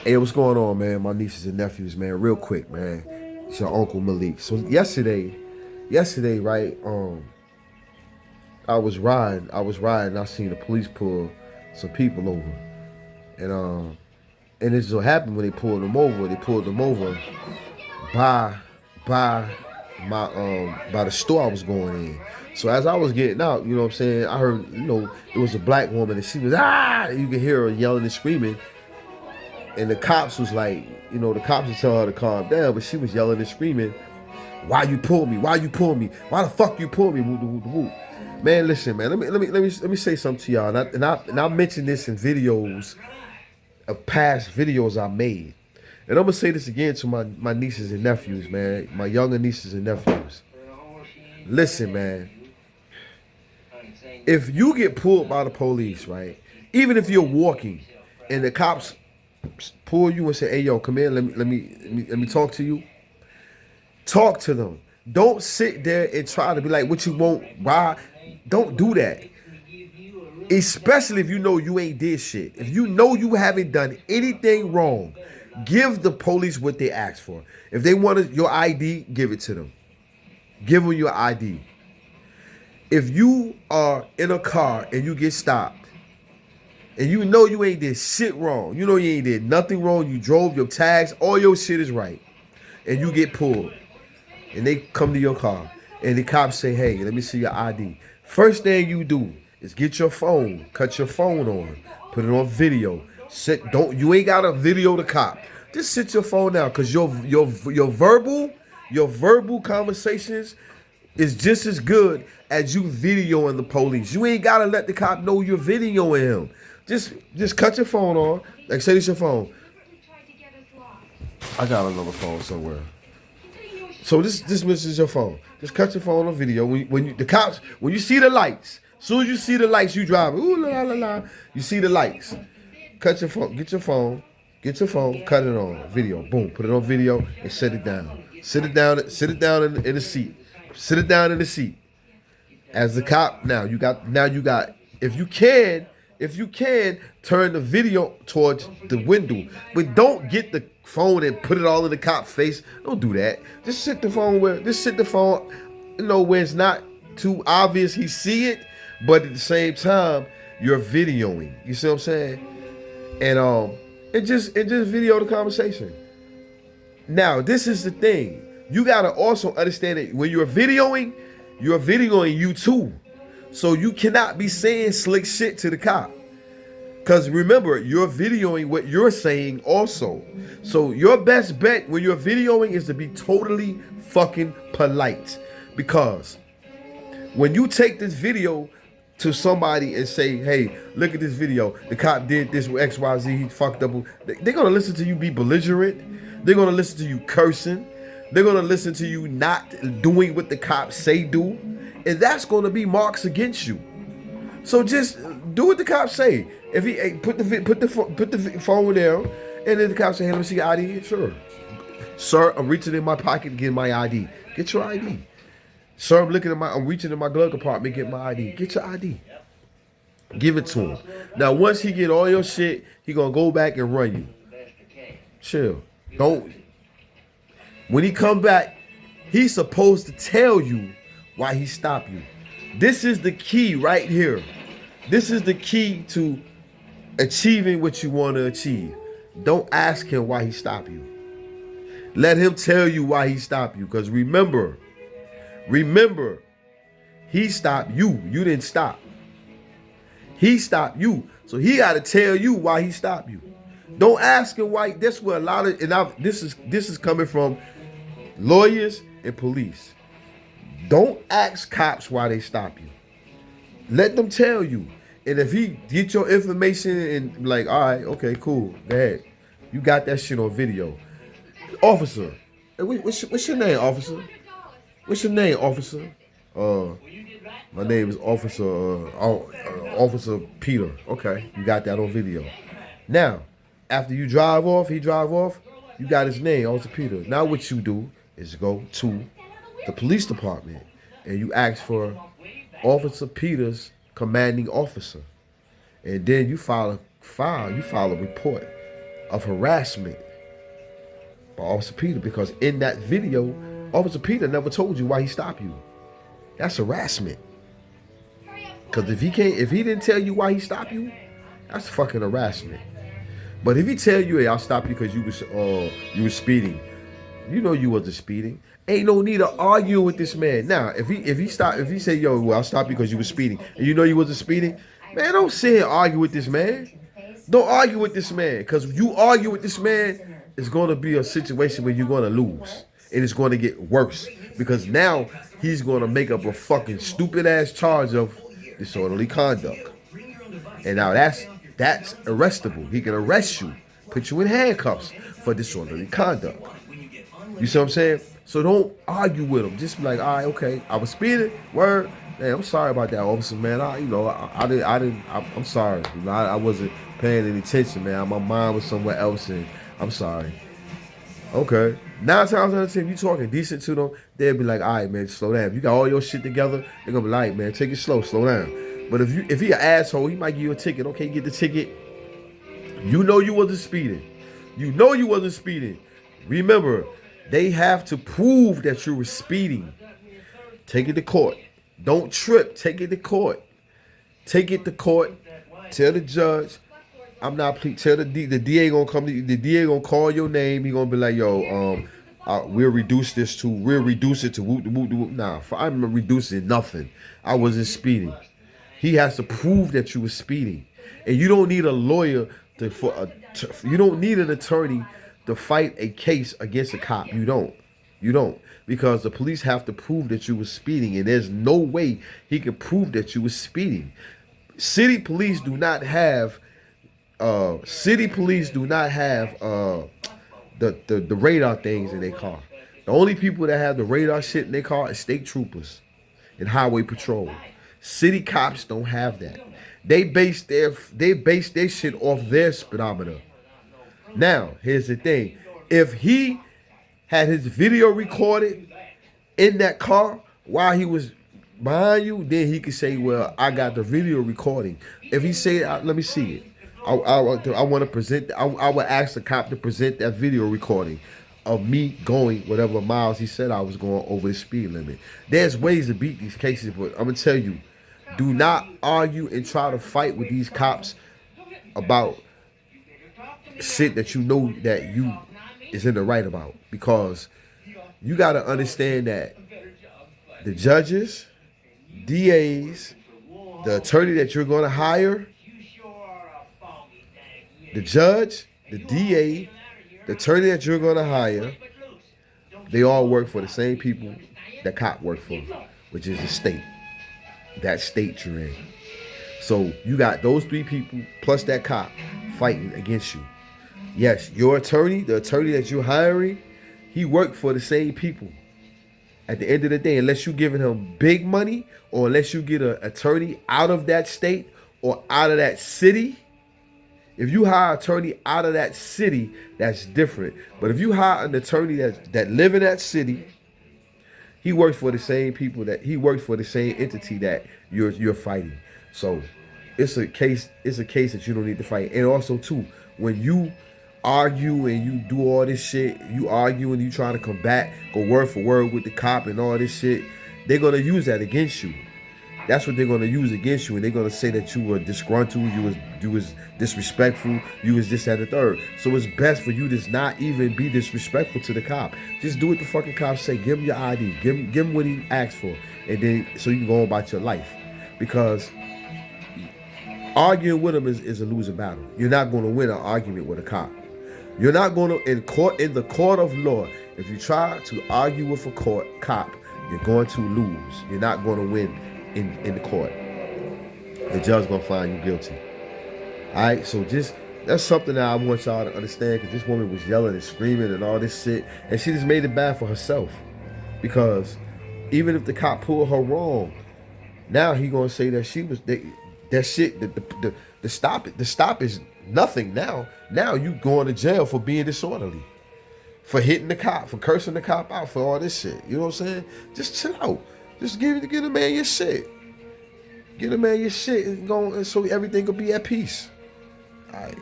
Hey, what's going on, man? My nieces and nephews, man. Real quick, man. It's your uncle Malik. So yesterday, right? I was riding. I seen the police pull some people over, and and it so happened when they pulled them over. They pulled them over by by by the store I was going in. So as I was getting out, you know what I'm saying, I heard, it was a black woman and she was you could hear her yelling and screaming. And the cops was like, the cops was telling her to calm down, but she was yelling and screaming, "Why you pull me? Why you pull me? Why the fuck you pull me?" Woo, woo, woo, woo. Man, listen, man. Let me say something to y'all. And I mentioned this in videos of past videos I made. And I'm gonna say this again to my nieces and nephews, man. My younger nieces and nephews. Listen, man. If you get pulled by the police, right? Even if you're walking and the cops pull you and say, "Hey, yo, come here. Let me talk to you." Talk to them. Don't sit there and try to be like, "What you want? Why?" Don't do that. Especially if you know you ain't did shit. If you know you haven't done anything wrong, give the police what they asked for. If they wanted your ID, give it to them. Give them your ID. If you are in a car and you get stopped, and you know you ain't did shit wrong, you know you ain't did nothing wrong, you drove your tags, all your shit is right, and you get pulled, and they come to your car, and the cops say, "Hey, let me see your ID." First thing you do is get your phone, cut your phone on, put it on video. You ain't gotta video the cop. Just sit your phone down, cause your verbal conversations is just as good as you videoing the police. You ain't gotta let the cop know you're videoing him. Just cut your phone on. Like, say this your phone. I got another phone somewhere. So this is your phone. Just cut your phone on video. When you see the lights, as soon as you see the lights, you driving. Ooh la la la. You see the lights. Cut your phone. Get your phone. Cut it on video. Boom. Put it on video and set it down. Sit it down. Sit it down in the seat. Sit it down in the seat. As the cop, now you got. If you can, turn the video towards the window, but don't get the phone and put it all in the cop's face. Don't do that. Just sit the phone where it's not too obvious he see it, but at the same time you're videoing. You see what I'm saying? And just video the conversation. Now, this is the thing. You gotta also understand that when you're videoing you too. So you cannot be saying slick shit to the cop. Because remember, you're videoing what you're saying also. So your best bet when you're videoing is to be totally fucking polite. Because when you take this video to somebody and say, "Hey, look at this video. The cop did this with XYZ. He fucked up." They're going to listen to you be belligerent. They're going to listen to you cursing. They're going to listen to you not doing what the cops say do. And that's going to be marks against you. So just do what the cops say. If he put the phone down, and then the cops say, "Hey, let me see your ID." Sure. "Sir, I'm reaching in my pocket to get my ID." Get your ID. "Sir, I'm reaching in my glove compartment to get my ID." Get your ID. Give it to him. Now, once he get all your shit, he gonna go back and run you. Chill. Don't. When he come back, he's supposed to tell you why he stopped you. This is the key right here. This is the key to achieving what you want to achieve. Don't ask him why he stopped you. Let him tell you why he stopped you. Because remember, he stopped you. You didn't stop. He stopped you. So he got to tell you why he stopped you. Don't ask him why. That's where a lot of, this is coming from lawyers and police. Don't ask cops why they stop you. Let them tell you. And if he get your information and like, "All right, okay, cool, go ahead. You got that shit on video." "Officer, hey, what's your name, officer? What's your name, officer?" My name is Officer Peter." "Okay, you got that on video." Now, after you drive off, he drive off, you got his name, Officer Peter. Now what you do is go to the police department and you ask for Officer Peter's commanding officer. And then you file a report. of harassment by Officer Peter, because in that video, Officer Peter never told you why he stopped you. That's harassment. Because if he didn't tell you why he stopped you, that's fucking harassment. But if he tell you, hey, I'll stop you because you was speeding, you know you wasn't speeding. Ain't no need to argue with this man. Now, if he say, yo, well, I'll stop you because you was speeding, and you know you wasn't speeding, man, don't sit here and argue with this man. Don't argue with this man, because if you argue with this man, it's going to be a situation where you're going to lose, and it's going to get worse, because now he's going to make up a fucking stupid ass charge of disorderly conduct, and now that's arrestable. He can arrest you, put you in handcuffs for disorderly conduct. You see what I'm saying? So don't argue with him. Just be like, all right, okay, I was speeding. Word. Hey, I'm sorry about that, officer, man. I'm sorry. You know, I wasn't paying any attention, man. My mind was somewhere else, and I'm sorry. Okay. 9 times out of 10, you talking decent to them, they'll be like, all right, man, slow down. If you got all your shit together, they're gonna be like, man, take it slow down. But if he an asshole, he might give you a ticket. Okay, get the ticket. You know you wasn't speeding. You know you wasn't speeding. Remember, they have to prove that you were speeding. Take it to court. Don't trip. Take it to court. Take it to court. Tell the judge, I'm not pleased. Tell the DA gonna come. The DA gonna call your name. He gonna be like, yo, we'll reduce it to whoop. Nah, I'm reducing nothing. I wasn't speeding. He has to prove that you were speeding, and you don't need a lawyer you don't need an attorney to fight a case against a cop. You don't, because the police have to prove that you were speeding, and there's no way he can prove that you were speeding. City police do not have the radar things in their car. The only people that have the radar shit in their car is state troopers and highway patrol. City cops don't have that. They base their shit off their speedometer. Now, here's the thing. If he had his video recorded in that car while he was behind you, then he could say, well, I got the video recording. If he say, let me see it. I want to present, I would ask the cop to present that video recording of me going whatever miles he said I was going over the speed limit. There's ways to beat these cases, but I'm going to tell you, do not argue and try to fight with these cops about shit that you know that you is in the right about, because you got to understand that the judges, DAs, the attorney that you're going to hire, the judge, the DA, the attorney that you're going to hire, they all work for the same people that cop work for, which is the state. That state you're in. So you got those 3 people plus that cop fighting against you. Yes, your attorney, the attorney that you're hiring, he worked for the same people. At the end of the day, unless you're giving him big money, or unless you get an attorney out of that state or out of that city, if you hire an attorney out of that city, that's different. But if you hire an attorney that live in that city, he works for the same people he works for the same entity that you're fighting. So it's a case that you don't need to fight. And also too, when you argue and you do all this shit, you argue and you try to combat, go word for word with the cop and all this shit, they're gonna use that against you. That's what they're gonna use against you, and they're gonna say that you were disgruntled, you was disrespectful, you was this, that, and the third. So it's best for you to not even be disrespectful to the cop. Just do what the fucking cop say. Give him your ID. Give him what he asked for, and then so you can go on about your life. Because arguing with him is a losing battle. You're not gonna win an argument with a cop. You're not gonna in the court of law. If you try to argue with a cop, you're going to lose. You're not going to win in the court. The judge gonna find you guilty. All right, so that's something that I want y'all to understand, because this woman was yelling and screaming and all this shit, and she just made it bad for herself. Because even if the cop pulled her wrong, now he gonna say that she was that shit. The stop is nothing now. Now you going to jail for being disorderly, for hitting the cop, for cursing the cop out, for all this shit. You know what I'm saying? Just chill out. Just give a man your shit. Get a man your shit and go, so everything will be at peace. All right.